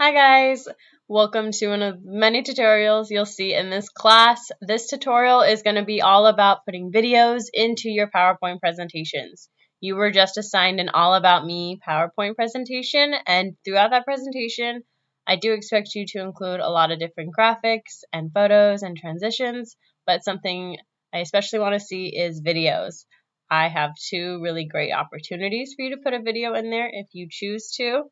Hi guys, welcome to one of many tutorials you'll see in this class. This tutorial is going to be all about putting videos into your PowerPoint presentations. You were just assigned an All About Me PowerPoint presentation, and throughout that presentation, I do expect you to include a lot of different graphics and photos and transitions, but something I especially want to see is videos. I have two really great opportunities for you to put a video in there if you choose to.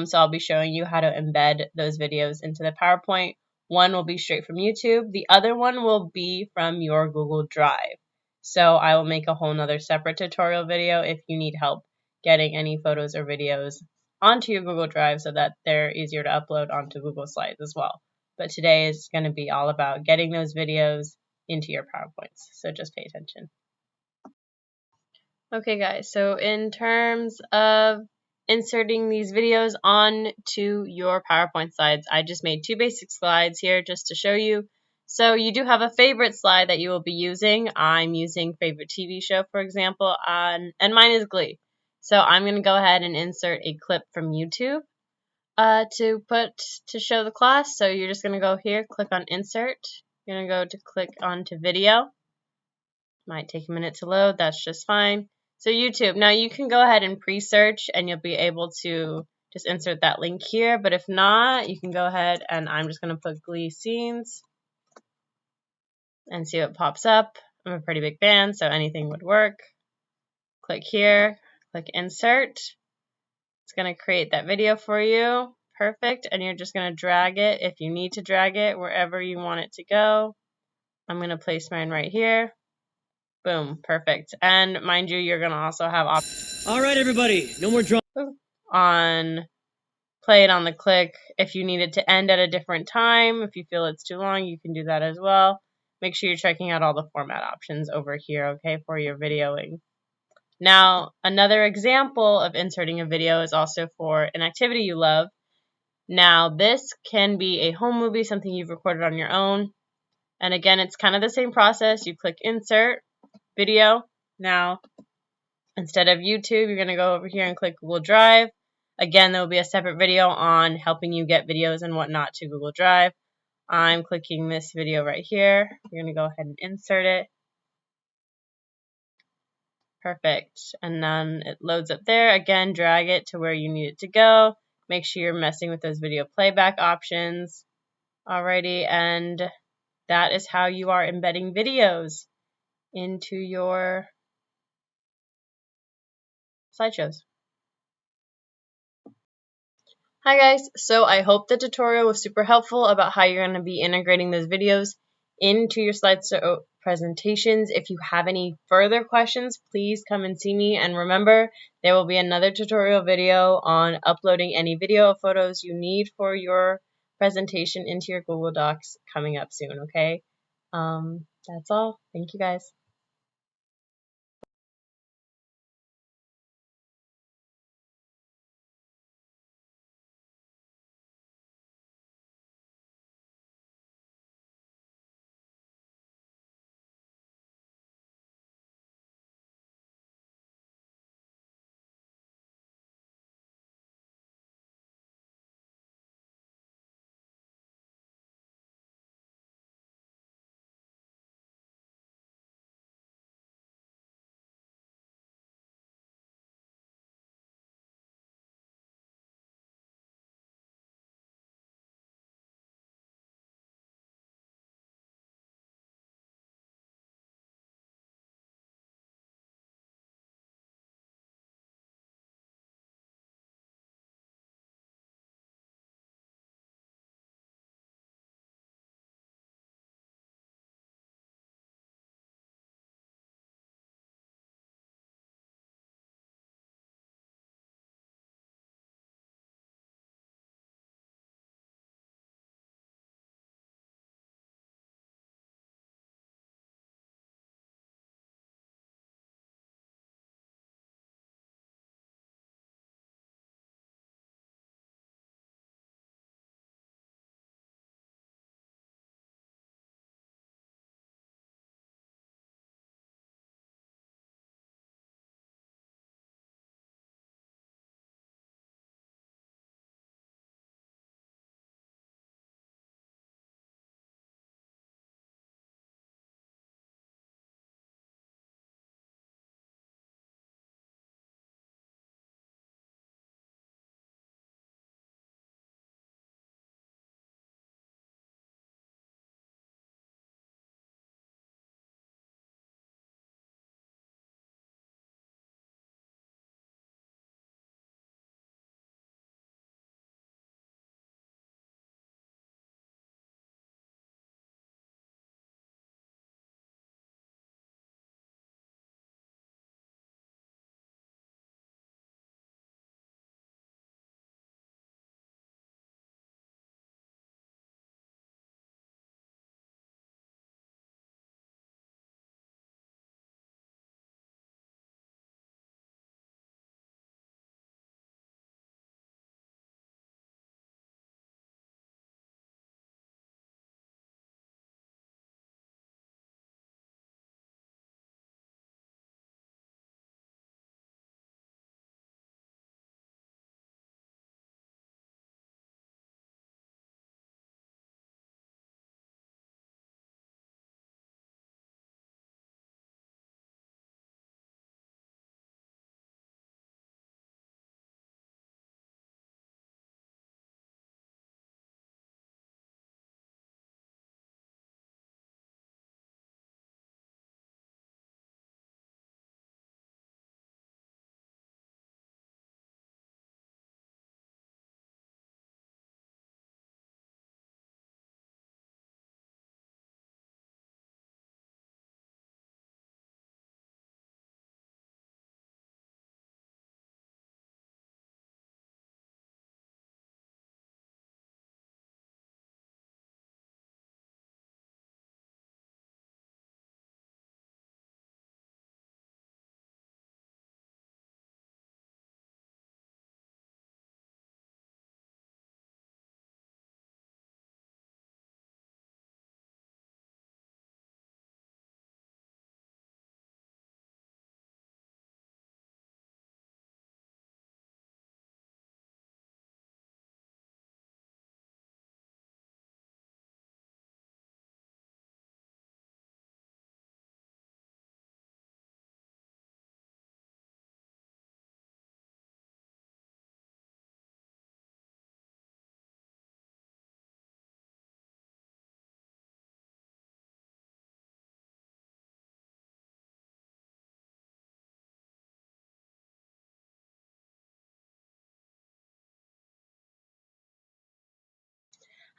So I'll be showing you how to embed those videos into the PowerPoint. One will be straight from YouTube. The other one will be from your Google Drive. So I will make a whole nother separate tutorial video if you need help getting any photos or videos onto your Google Drive so that they're easier to upload onto Google Slides as well. But today is going to be all about getting those videos into your PowerPoints. So just pay attention. Okay guys, so in terms of inserting these videos onto your PowerPoint slides, I just made two basic slides here just to show you. So you do have a favorite slide that you will be using. I'm using favorite TV show, for example, and mine is Glee. So I'm going to go ahead and insert a clip from YouTube to show the class. So you're just going to go here, click on Insert. You're going to go to click onto Video. Might take a minute to load, that's just fine. So YouTube, now you can go ahead and pre-search and you'll be able to just insert that link here, but if not, you can go ahead and I'm just going to put Glee scenes and see what pops up. I'm a pretty big fan, so anything would work. Click here, click insert. It's going to create that video for you. Perfect, and you're just going to drag it if you need to drag it wherever you want it to go. I'm going to place mine right here. Boom, perfect. And mind you, you're going to also have options. All right, everybody, no more drama. On play it on the click. If you need it to end at a different time, if you feel it's too long, you can do that as well. Make sure you're checking out all the format options over here, okay, for your videoing. Now, another example of inserting a video is also for an activity you love. Now, this can be a home movie, something you've recorded on your own. And again, it's kind of the same process. You click Insert, Video. Now, instead of YouTube, you're going to go over here and click Google Drive. Again, there will be a separate video on helping you get videos and whatnot to Google Drive. I'm clicking this video right here. You're going to go ahead and insert it. Perfect. And then it loads up there. Again, drag it to where you need it to go. Make sure you're messing with those video playback options. Alrighty, and that is how you are embedding videos into your slideshows. Hi guys, so I hope the tutorial was super helpful about how you're going to be integrating those videos into your slideshow presentations. If you have any further questions, please come and see me, and remember, there will be another tutorial video on uploading any video or photos you need for your presentation into your Google Docs coming up soon, okay? That's all. Thank you guys.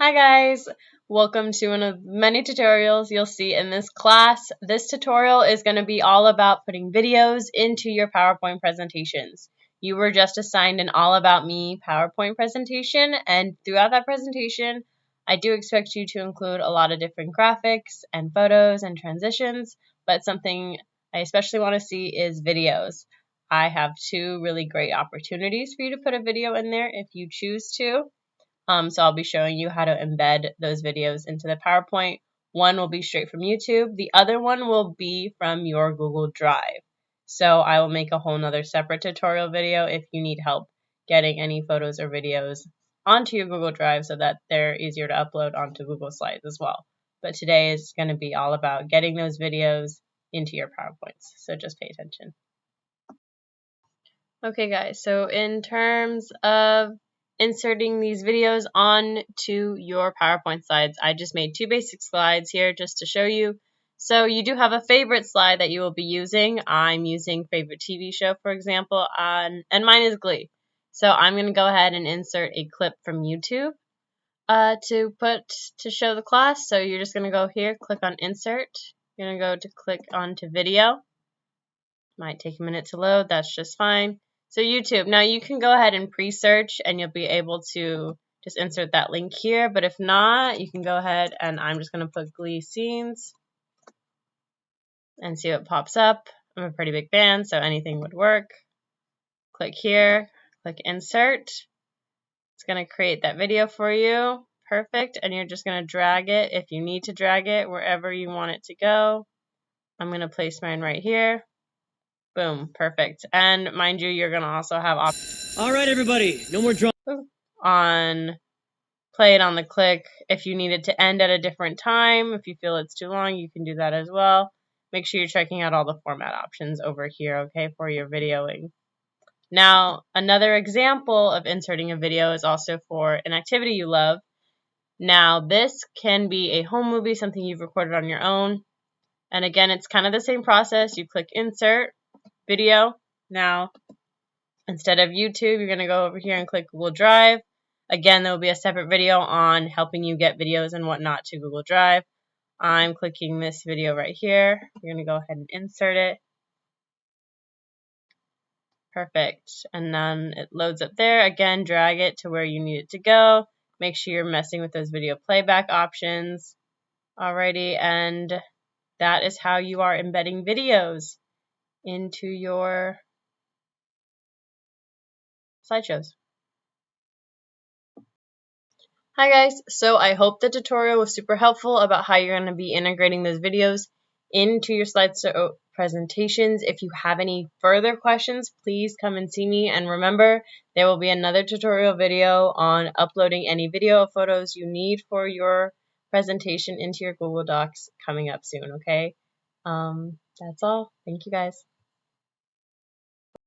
Hi guys, welcome to one of many tutorials you'll see in this class. This tutorial is going to be all about putting videos into your PowerPoint presentations. You were just assigned an All About Me PowerPoint presentation, and throughout that presentation, I do expect you to include a lot of different graphics and photos and transitions, but something I especially want to see is videos. I have two really great opportunities for you to put a video in there if you choose to. So I'll be showing you how to embed those videos into the PowerPoint. One will be straight from YouTube. The other one will be from your Google Drive. So I will make a whole nother separate tutorial video if you need help getting any photos or videos onto your Google Drive so that they're easier to upload onto Google Slides as well. But today is going to be all about getting those videos into your PowerPoints. So just pay attention. Okay guys, so in terms of inserting these videos onto your PowerPoint slides, I just made two basic slides here just to show you. So you do have a favorite slide that you will be using. I'm using favorite TV show, for example, and mine is Glee. So I'm going to go ahead and insert a clip from YouTube to show the class. So you're just going to go here, click on Insert. You're going to go to click onto Video. Might take a minute to load, that's just fine. So YouTube, now you can go ahead and pre-search and you'll be able to just insert that link here, but if not, you can go ahead and I'm just going to put Glee scenes and see what pops up. I'm a pretty big fan, so anything would work. Click here, click insert. It's going to create that video for you. Perfect, and you're just going to drag it if you need to drag it wherever you want it to go. I'm going to place mine right here. Boom, perfect. And mind you, you're going to also have options. All right, everybody, no more drama. On play it on the click. If you need it to end at a different time, if you feel it's too long, you can do that as well. Make sure you're checking out all the format options over here, okay, for your videoing. Now, another example of inserting a video is also for an activity you love. Now, this can be a home movie, something you've recorded on your own. And again, it's kind of the same process. You click Insert, Video. Now, instead of YouTube, you're going to go over here and click Google Drive. Again, there will be a separate video on helping you get videos and whatnot to Google Drive. I'm clicking this video right here. You're going to go ahead and insert it. Perfect. And then it loads up there. Again, drag it to where you need it to go. Make sure you're messing with those video playback options. Alrighty, and that is how you are embedding videos into your slideshows. Hi guys, so I hope the tutorial was super helpful about how you're going to be integrating those videos into your slideshow presentations. If you have any further questions, please come and see me, and remember, there will be another tutorial video on uploading any video or photos you need for your presentation into your Google Docs coming up soon, okay? That's all. Thank you guys.